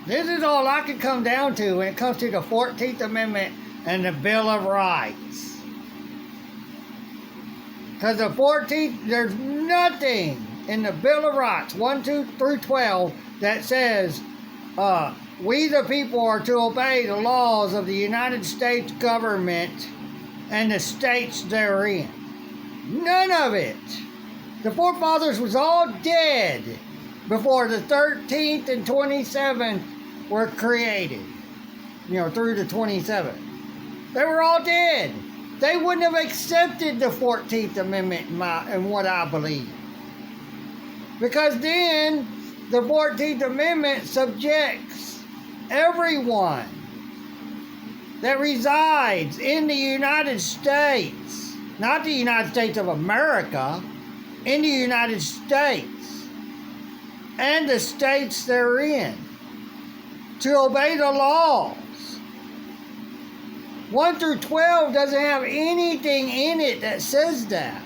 This is all I can come down to when it comes to the 14th Amendment and the Bill of Rights. Because the 14th, there's nothing in the Bill of Rights, 1, 2 through 12, that says we the people are to obey the laws of the United States government and the states therein. None of it. The forefathers was all dead before the 13th and 27th were created. Through the 27th. They were all dead. They wouldn't have accepted the 14th Amendment in what I believe. Because then the 14th Amendment subjects everyone that resides in the United States, not the United States of America, in the United States and the states therein, to obey the laws. 1 through 12 doesn't have anything in it that says that.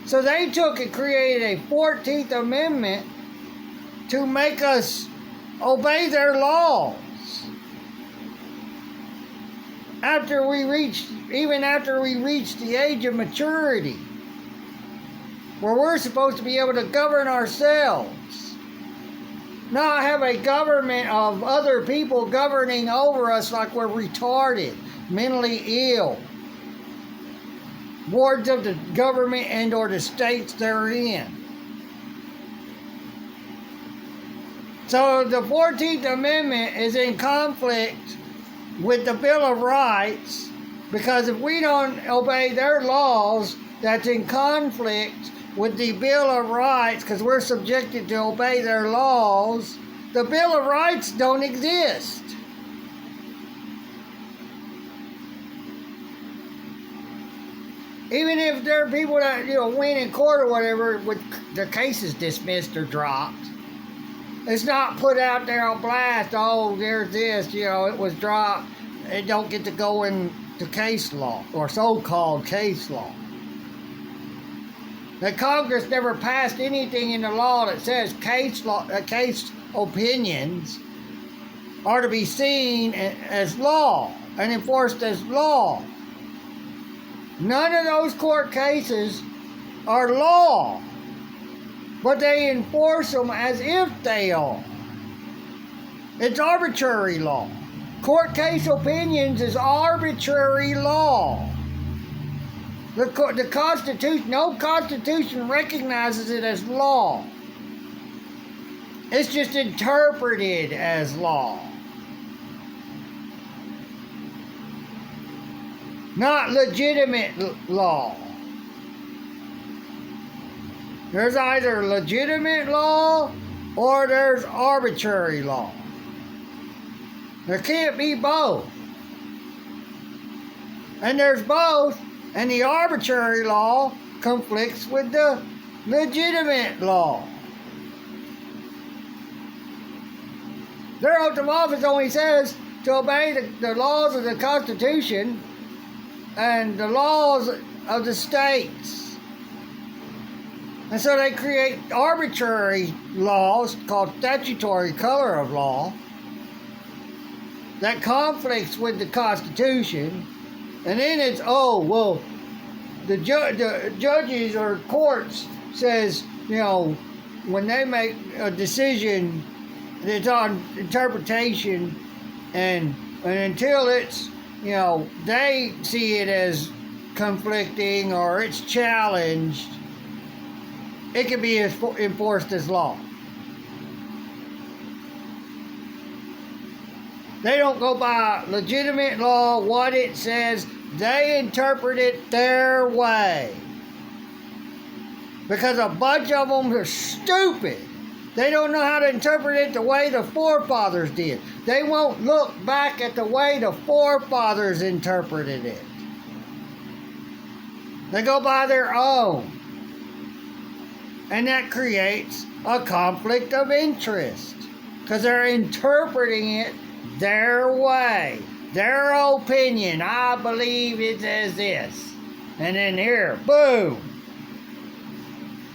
So they took and created a 14th Amendment to make us obey their laws. Even after we reach the age of maturity, where we're supposed to be able to govern ourselves, not have a government of other people governing over us like we're retarded, mentally ill, boards of the government and or the states therein. So the 14th Amendment is in conflict with the Bill of Rights, because if we don't obey their laws, that's in conflict with the Bill of Rights, because we're subjected to obey their laws. The Bill of Rights don't exist. Even if there are people that win in court or whatever, with their cases dismissed or dropped, it's not put out there on blast. Oh, there's this. It was dropped. It don't get to go into case law or so-called case law. The Congress never passed anything in the law that says case opinions are to be seen as law and enforced as law. None of those court cases are law, but they enforce them as if they are. It's arbitrary law. Court case opinions is arbitrary law. The Constitution, no Constitution recognizes it as law. It's just interpreted as law. Not legitimate law. There's either legitimate law or there's arbitrary law. There can't be both. And there's both, and the arbitrary law conflicts with the legitimate law. Their oath of office only says to obey the laws of the Constitution and the laws of the states. And so they create arbitrary laws called statutory color of law that conflicts with the Constitution. And then it's, the judges or courts says, when they make a decision, it's on interpretation, and until it's, they see it as conflicting or it's challenged, it can be enforced as law. They don't go by legitimate law, what it says. They interpret it their way. Because a bunch of them are stupid. They don't know how to interpret it the way the forefathers did. They won't look back at the way the forefathers interpreted it. They go by their own. And that creates a conflict of interest. Because they're interpreting it their way. Their opinion. I believe it says this. And then here, boom.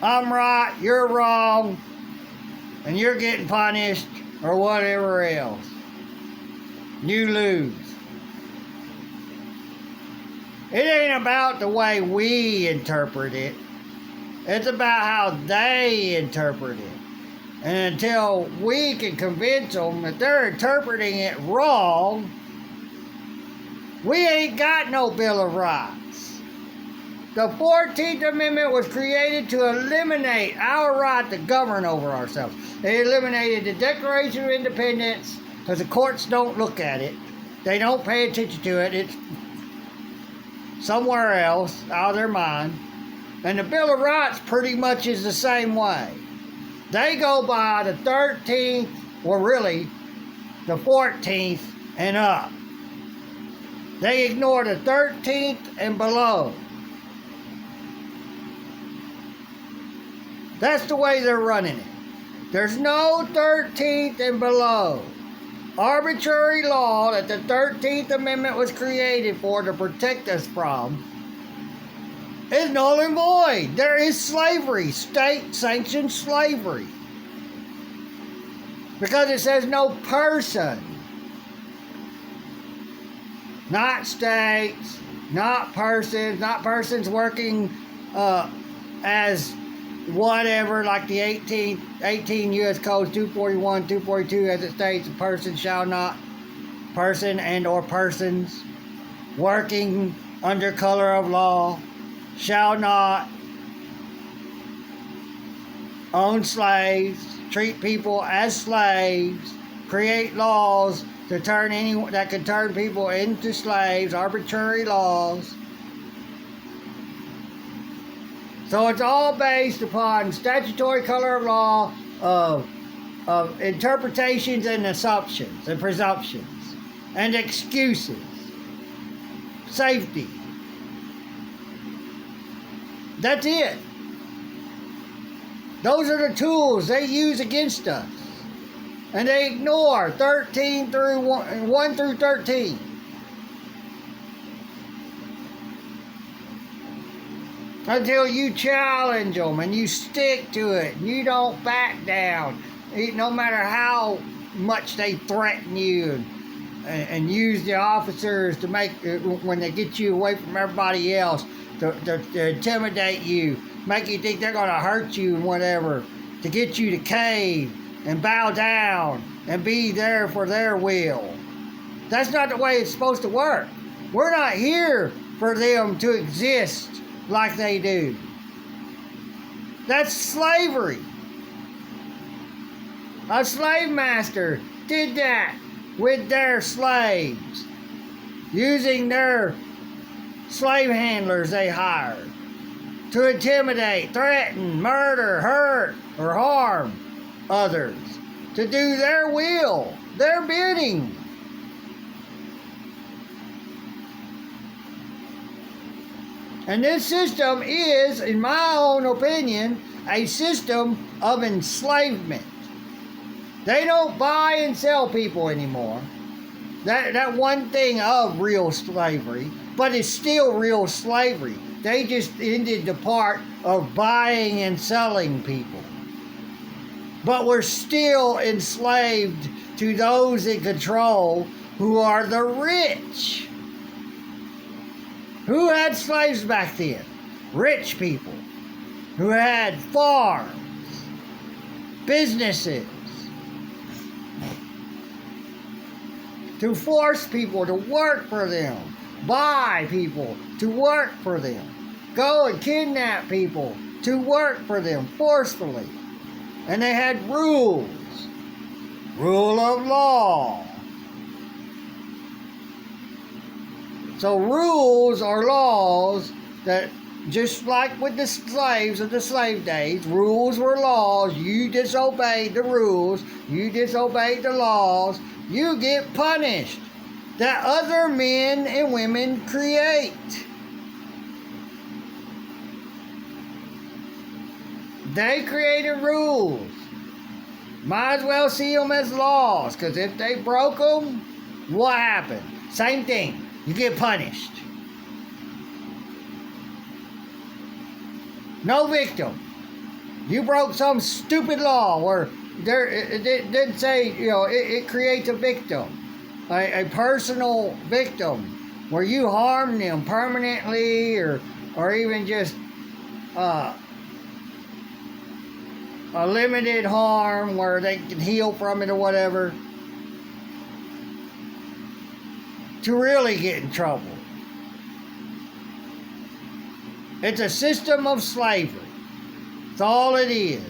I'm right, you're wrong. And you're getting punished, or whatever else, you lose. It ain't about the way we interpret it. It's about how they interpret it. And until we can convince them that they're interpreting it wrong, we ain't got no Bill of Rights. The 14th Amendment was created to eliminate our right to govern over ourselves. They eliminated the Declaration of Independence because the courts don't look at it. They don't pay attention to it. It's somewhere else, out of their mind. And the Bill of Rights pretty much is the same way. They go by the 13th, or really, the 14th and up. They ignore the 13th and below. That's the way they're running it. There's no 13th and below. Arbitrary law that the 13th Amendment was created for to protect us from is null and void. There is slavery, state-sanctioned slavery. Because it says no person. Not states, not persons working as whatever, like the 18 U.S. Codes 241, 242, as it states, a person shall not, person and or persons working under color of law shall not own slaves, treat people as slaves, create laws to turn that could turn people into slaves, arbitrary laws. So it's all based upon statutory color of law of interpretations and assumptions and presumptions and excuses, safety. That's it. Those are the tools they use against us. And they ignore 1 through 13. Until you challenge them and you stick to it and you don't back down. No matter how much they threaten you and use the officers to make, when they get you away from everybody else, to intimidate you, make you think they're going to hurt you and whatever, to get you to cave and bow down and be there for their will. That's not the way it's supposed to work. We're not here for them to exist like they do. That's slavery. A slave master did that with their slaves, using their slave handlers they hired to intimidate, threaten, murder, hurt, or harm others, to do their will, their bidding. And this system is, in my own opinion, a system of enslavement. They don't buy and sell people anymore. That one thing of real slavery, but it's still real slavery. They just ended the part of buying and selling people. But we're still enslaved to those in control who are the rich. Who had slaves back then? Rich people who had farms, businesses, to force people to work for them, buy people to work for them, go and kidnap people to work for them forcefully. And they had rules, rule of law. So rules are laws that, just like with the slaves of the slave days, rules were laws. You disobeyed the rules, you disobeyed the laws, you get punished. That other men and women create. They created rules. Might as well see them as laws, because if they broke them, what happened? Same thing. You get punished. No victim. You broke some stupid law where it didn't say, it creates a victim, a personal victim, where you harm them permanently, or even just a limited harm where they can heal from it or whatever, to really get in trouble. It's a system of slavery. That's all it is.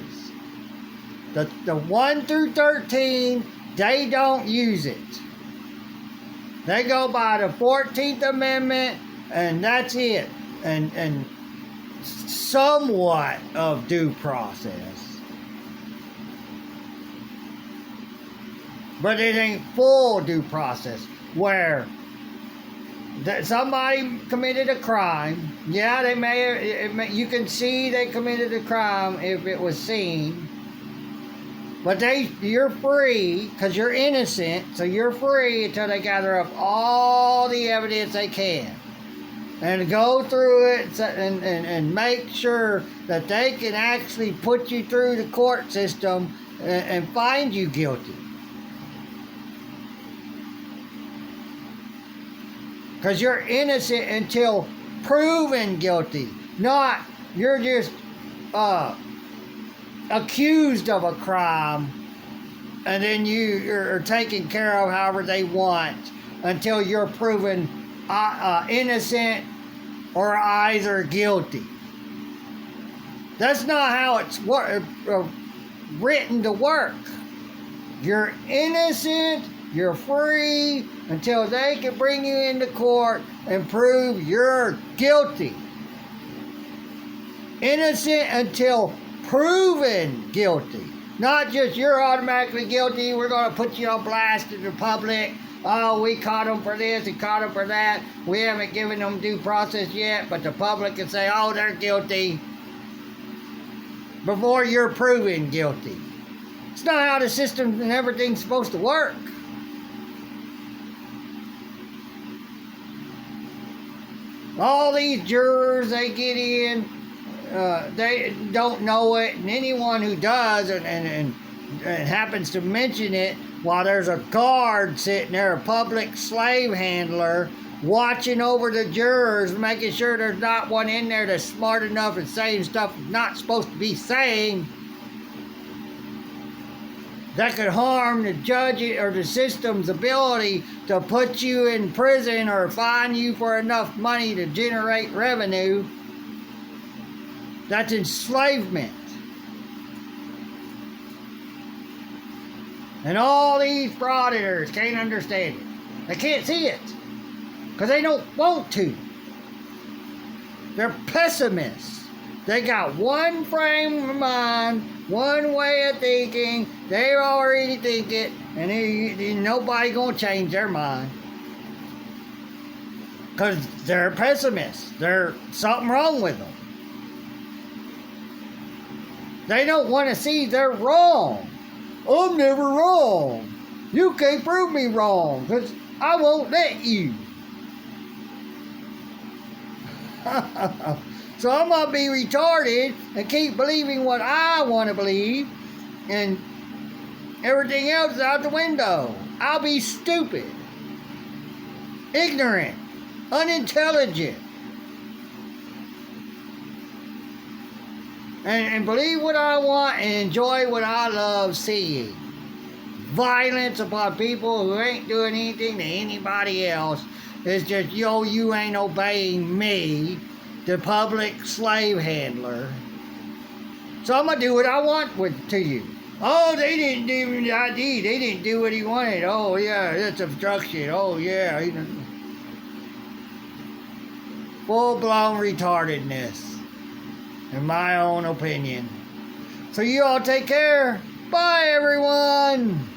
The 1 through 13, they don't use it. They go by the 14th Amendment, and that's it. And somewhat of due process. But it ain't full due process, where somebody committed a crime. Yeah, you can see they committed a crime if it was seen. But you're free, because you're innocent, so you're free until they gather up all the evidence they can. And go through it and make sure that they can actually put you through the court system and find you guilty. Because you're innocent until proven guilty. Not, you're just accused of a crime, and then you are taken care of however they want until you're proven innocent or either guilty. That's not how it's written to work. You're innocent, you're free until they can bring you into court and prove you're guilty. Innocent until proven guilty. Not just you're automatically guilty, we're going to put you on blast to the public. Oh, we caught them for this and caught them for that. We haven't given them due process yet, but the public can say, oh, they're guilty, before you're proven guilty. It's not how the system and everything's supposed to work. All these jurors they get in, they don't know it, and anyone who does and happens to mention it while there's a guard sitting there, a public slave handler, watching over the jurors, making sure there's not one in there that's smart enough and saying stuff not supposed to be saying, that could harm the judge or the system's ability to put you in prison or fine you for enough money to generate revenue. That's enslavement. And all these frauditors can't understand it. They can't see it, because they don't want to. They're pessimists. They got one frame of mind, one way of thinking. They already think it, and nobody gonna change their mind. Because they're pessimists. There's something wrong with them. They don't want to see they're wrong. I'm never wrong. You can't prove me wrong, because I won't let you. So I'm going to be retarded and keep believing what I want to believe, and everything else is out the window. I'll be stupid, ignorant, unintelligent, and believe what I want and enjoy what I love seeing. Violence upon people who ain't doing anything to anybody else. It's just, you ain't obeying me, the public slave handler. So I'm going to do what I want to you. Oh, they didn't do the ID. They didn't do what he wanted. Oh, yeah, that's obstruction. Oh, yeah. Full-blown retardedness, in my own opinion. So you all take care. Bye, everyone.